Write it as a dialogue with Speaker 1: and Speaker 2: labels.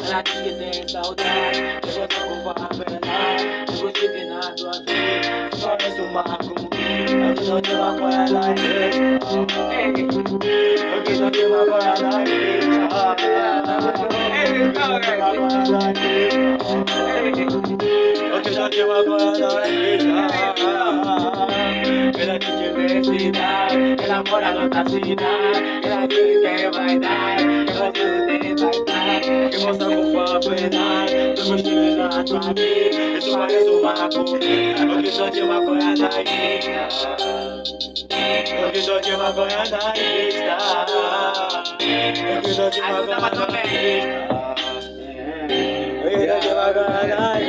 Speaker 1: Ela diz que tem saudade, eu só com favela. Eu tive na tua vida, só nesse mar comigo. Eu que tô de maconha na igreja. Eu que tô de maconha na igreja. Eu que tô de maconha na igreja. Eu que tô de maconha na igreja. Ela tem diversidade, ela mora na outra cidade. Ela diz que vai dar, ela diz que vai dar. Que moça com favela, tô gostando na tua vida. Isso parece uma coisa, eu que tô de maconha na igreja. Eu que tô de maconha na igreja. Eu que tô de maconha na igreja. Eu que tô de maconha na igreja.